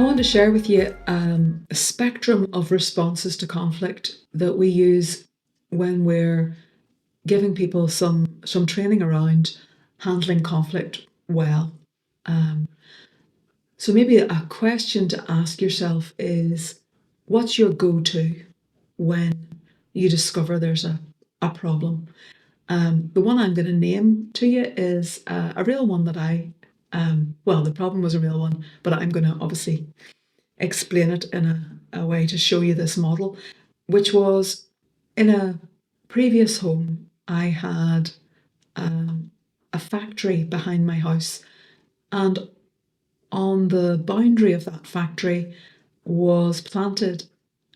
want to share with you a spectrum of responses to conflict that we use when we're giving people some training around handling conflict well. Um, so maybe a question to ask yourself is, what's your go-to when you discover there's a problem? The one I'm going to name to you is a real one that the problem was a real one, but I'm going to obviously explain it in a way to show you this model, which was in a previous home. I had a factory behind my house, and on the boundary of that factory was planted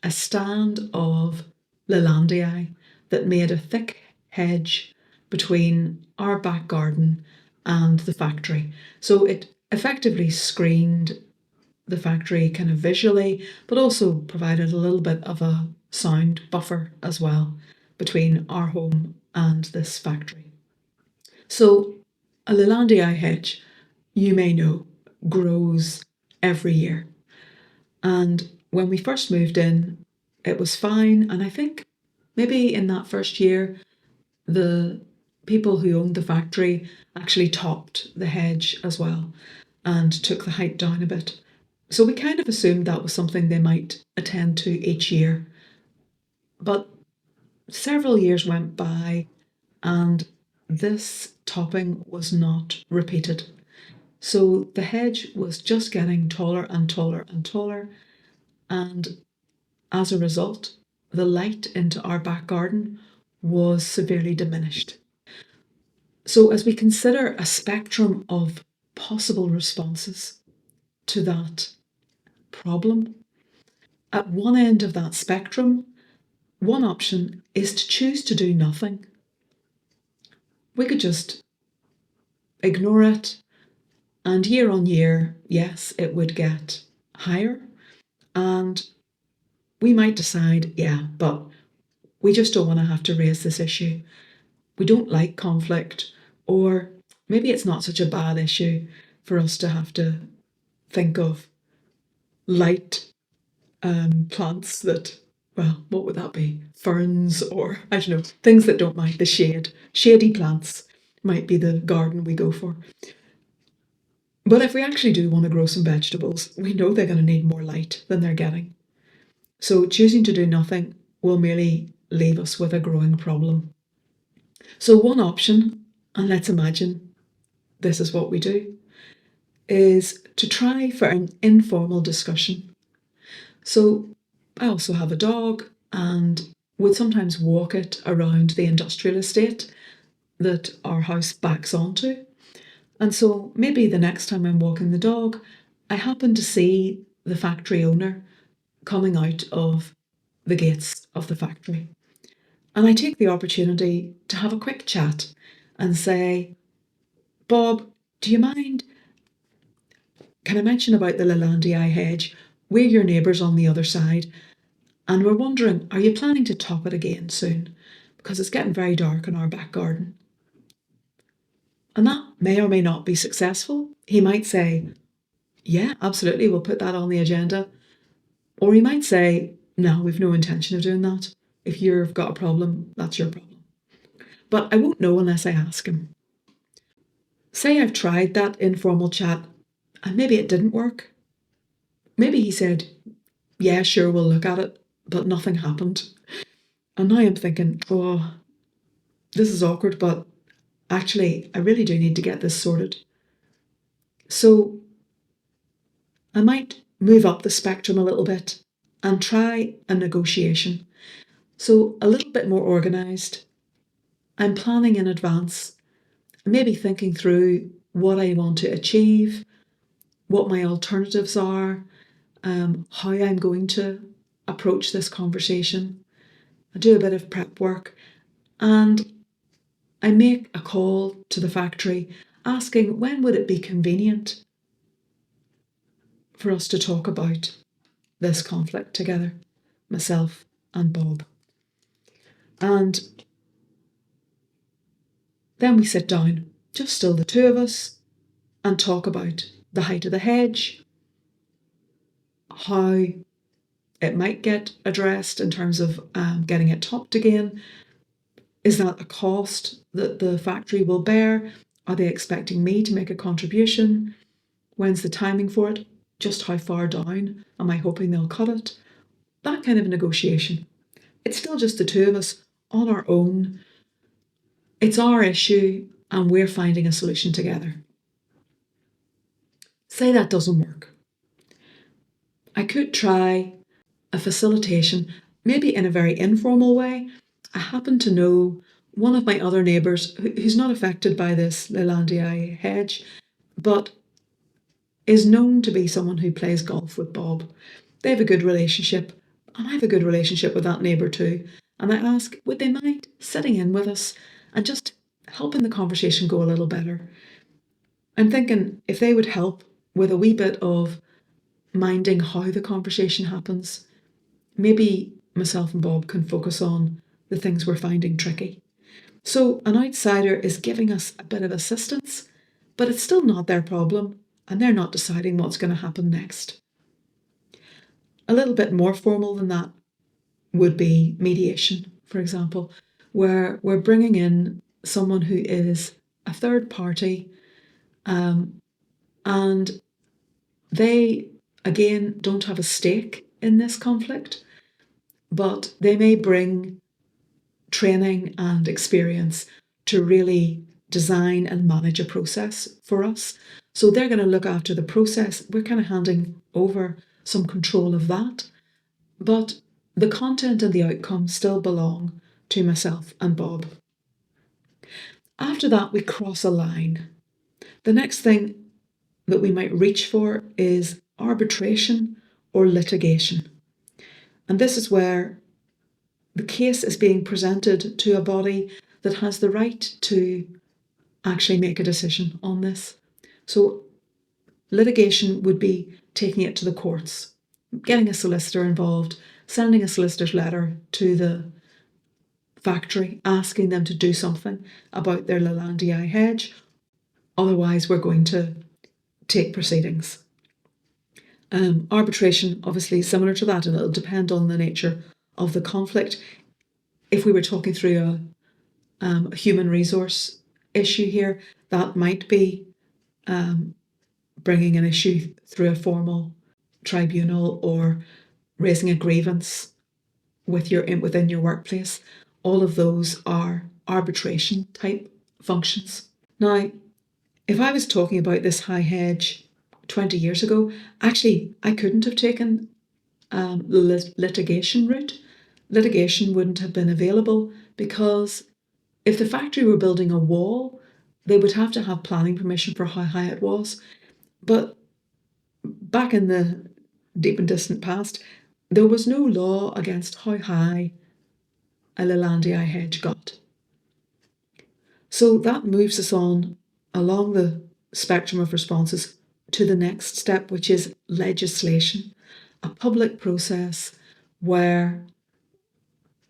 a stand of Lelandii that made a thick hedge between our back garden and the factory. So it effectively screened the factory kind of visually, but also provided a little bit of a sound buffer as well between our home and this factory. So a Lelandii hedge, you may know, grows every year. And when we first moved in, it was fine. And I think maybe in that first year, the people who owned the factory actually topped the hedge as well and took the height down a bit. So we kind of assumed that was something they might attend to each year. But several years went by and this topping was not repeated. So the hedge was just getting taller and taller and taller. And as a result, the light into our back garden was severely diminished. So as we consider a spectrum of possible responses to that problem, at one end of that spectrum, one option is to choose to do nothing. We could just ignore it, and year on year, yes, it would get higher, and we might decide, yeah, but we just don't want to have to raise this issue. We don't like conflict, or maybe it's not such a bad issue for us to have to think of light plants that, well, what would that be? Ferns, or I don't know, things that don't mind the shade. Shady plants might be the garden we go for. But if we actually do want to grow some vegetables, we know they're going to need more light than they're getting. So choosing to do nothing will merely leave us with a growing problem. So one option, and let's imagine this is what we do, is to try for an informal discussion. So I also have a dog and would sometimes walk it around the industrial estate that our house backs onto. And so maybe the next time I'm walking the dog, I happen to see the factory owner coming out of the gates of the factory. And I take the opportunity to have a quick chat and say, Bob, do you mind? Can I mention about the Lelandii hedge? We're your neighbours on the other side, and we're wondering, are you planning to top it again soon? Because it's getting very dark in our back garden. And that may or may not be successful. He might say, yeah, absolutely, we'll put that on the agenda. Or he might say, no, we've no intention of doing that. If you've got a problem, that's your problem. But I won't know unless I ask him. Say I've tried that informal chat and maybe it didn't work. Maybe he said, yeah, sure, we'll look at it, but nothing happened. And now I'm thinking, oh, this is awkward, but actually, I really do need to get this sorted. So I might move up the spectrum a little bit and try a negotiation. So a little bit more organised. I'm planning in advance, maybe thinking through what I want to achieve, what my alternatives are, how I'm going to approach this conversation. I do a bit of prep work and I make a call to the factory asking when would it be convenient for us to talk about this conflict together, myself and Bob. And then we sit down, just still the two of us, and talk about the height of the hedge, how it might get addressed in terms of getting it topped again. Is that a cost that the factory will bear? Are they expecting me to make a contribution? When's the timing for it? Just how far down am I hoping they'll cut it? That kind of negotiation. It's still just the two of us on our own. It's our issue and we're finding a solution together. Say that doesn't work. I could try a facilitation, maybe in a very informal way. I happen to know one of my other neighbours who's not affected by this Lelandii hedge, but is known to be someone who plays golf with Bob. They have a good relationship, and I have a good relationship with that neighbour too. And I ask, would they mind sitting in with us and just helping the conversation go a little better? I'm thinking if they would help with a wee bit of minding how the conversation happens, maybe myself and Bob can focus on the things we're finding tricky. So an outsider is giving us a bit of assistance, but it's still not their problem, and they're not deciding what's going to happen next. A little bit more formal than that would be mediation, for example, where we're bringing in someone who is a third party, and they, again, don't have a stake in this conflict, but they may bring training and experience to really design and manage a process for us. So they're going to look after the process. We're kind of handing over some control of that, but the content and the outcome still belong to myself and Bob. After that, we cross a line. The next thing that we might reach for is arbitration or litigation. And this is where the case is being presented to a body that has the right to actually make a decision on this. So litigation would be taking it to the courts, getting a solicitor involved, sending a solicitor's letter to the factory asking them to do something about their Lelandii hedge. Otherwise, we're going to take proceedings. Arbitration, obviously, similar to that, and it'll depend on the nature of the conflict. If we were talking through a human resource issue here, that might be bringing an issue through a formal tribunal or raising a grievance within your workplace. All of those are arbitration type functions. Now, if I was talking about this high hedge 20 years ago, actually, I couldn't have taken the litigation route. Litigation wouldn't have been available because if the factory were building a wall, they would have to have planning permission for how high it was. But back in the deep and distant past, there was no law against how high a Lelandii hedge got. So that moves us on along the spectrum of responses to the next step, which is legislation, a public process where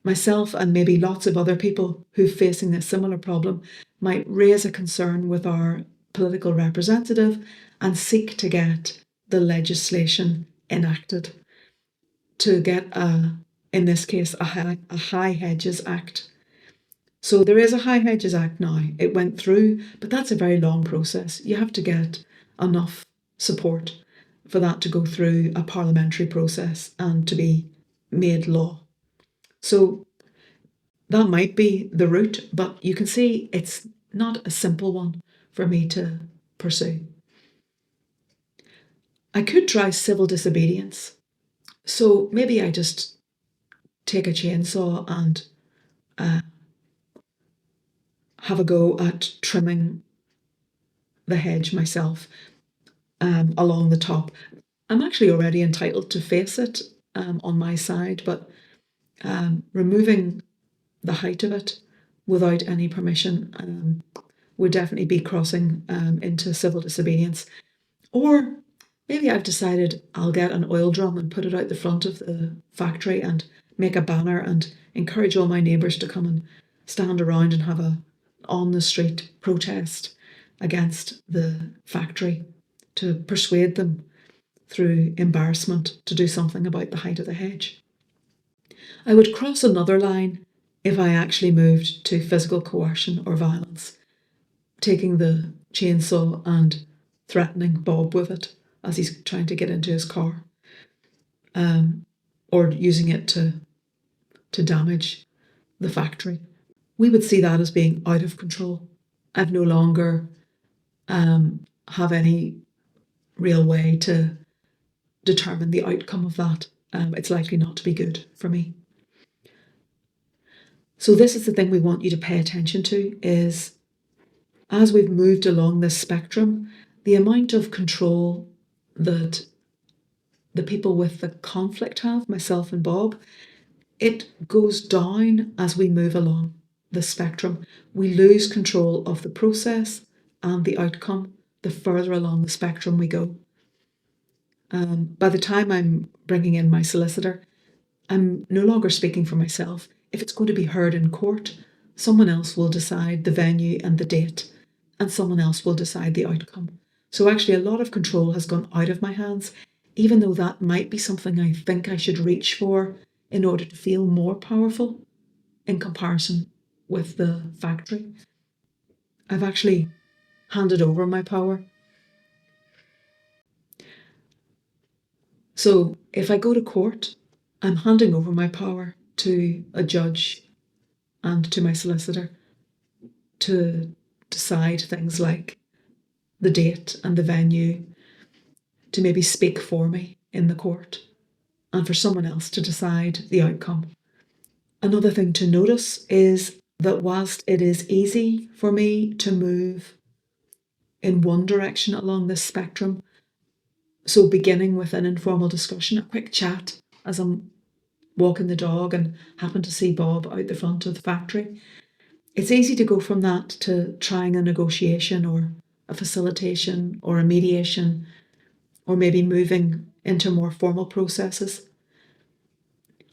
myself and maybe lots of other people who are facing a similar problem might raise a concern with our political representative and seek to get the legislation enacted to get, in this case, a High Hedges Act. So there is a High Hedges Act now. It went through, but that's a very long process. You have to get enough support for that to go through a parliamentary process and to be made law. So that might be the route, but you can see it's not a simple one for me to pursue. I could try civil disobedience. So maybe I just take a chainsaw and have a go at trimming the hedge myself along the top. I'm actually already entitled to face it on my side, but removing the height of it without any permission would definitely be crossing into civil disobedience. Or maybe I've decided I'll get an oil drum and put it out the front of the factory and make a banner and encourage all my neighbours to come and stand around and have a on the street protest against the factory to persuade them through embarrassment to do something about the height of the hedge. I would cross another line if I actually moved to physical coercion or violence, taking the chainsaw and threatening Bob with it as he's trying to get into his car, or using it to damage the factory. We would see that as being out of control. I've no longer have any real way to determine the outcome of that. It's likely not to be good for me. So this is the thing we want you to pay attention to, is as we've moved along this spectrum, the amount of control that the people with the conflict have, myself and Bob, it goes down as we move along the spectrum. We lose control of the process and the outcome the further along the spectrum we go. By the time I'm bringing in my solicitor, I'm no longer speaking for myself. If it's going to be heard in court, someone else will decide the venue and the date, and someone else will decide the outcome. So actually a lot of control has gone out of my hands, even though that might be something I think I should reach for in order to feel more powerful in comparison with the factory. I've actually handed over my power. So if I go to court, I'm handing over my power to a judge and to my solicitor to decide things like the date and the venue, to maybe speak for me in the court, and for someone else to decide the outcome. Another thing to notice is that whilst it is easy for me to move in one direction along this spectrum, so beginning with an informal discussion, a quick chat as I'm walking the dog and happen to see Bob out the front of the factory, it's easy to go from that to trying a negotiation or a facilitation or a mediation, or maybe moving into more formal processes.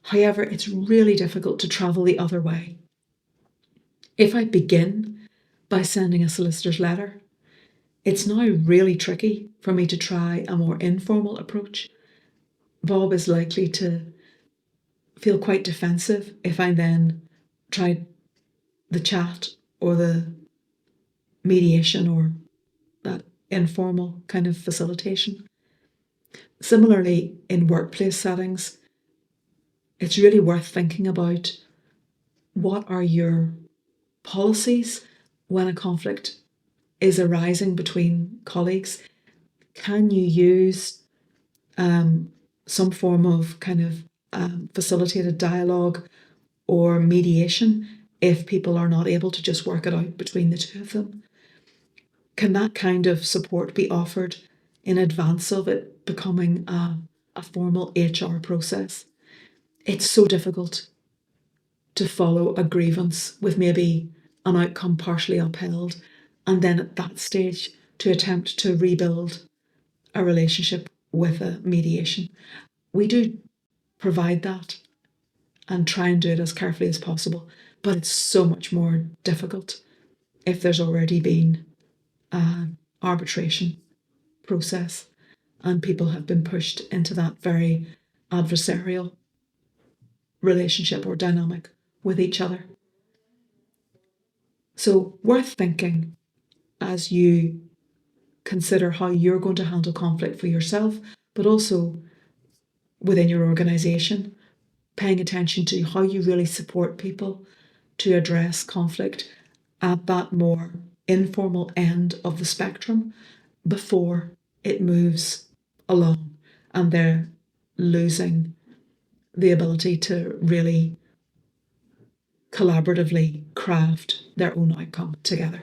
However, it's really difficult to travel the other way. If I begin by sending a solicitor's letter, it's now really tricky for me to try a more informal approach. Bob is likely to feel quite defensive if I then try the chat or the mediation or that informal kind of facilitation. Similarly, in workplace settings, it's really worth thinking about what are your policies when a conflict is arising between colleagues. Can you use some form of kind of facilitated dialogue or mediation if people are not able to just work it out between the two of them? Can that kind of support be offered in advance of it becoming a formal HR process? It's so difficult to follow a grievance with maybe an outcome partially upheld, and then at that stage to attempt to rebuild a relationship with a mediation. We do provide that and try and do it as carefully as possible, but it's so much more difficult if there's already been an arbitration process and people have been pushed into that very adversarial relationship or dynamic with each other. So worth thinking as you consider how you're going to handle conflict for yourself, but also within your organisation, paying attention to how you really support people to address conflict at that more informal end of the spectrum before it moves along and they're losing the ability to really collaboratively craft their own outcome together.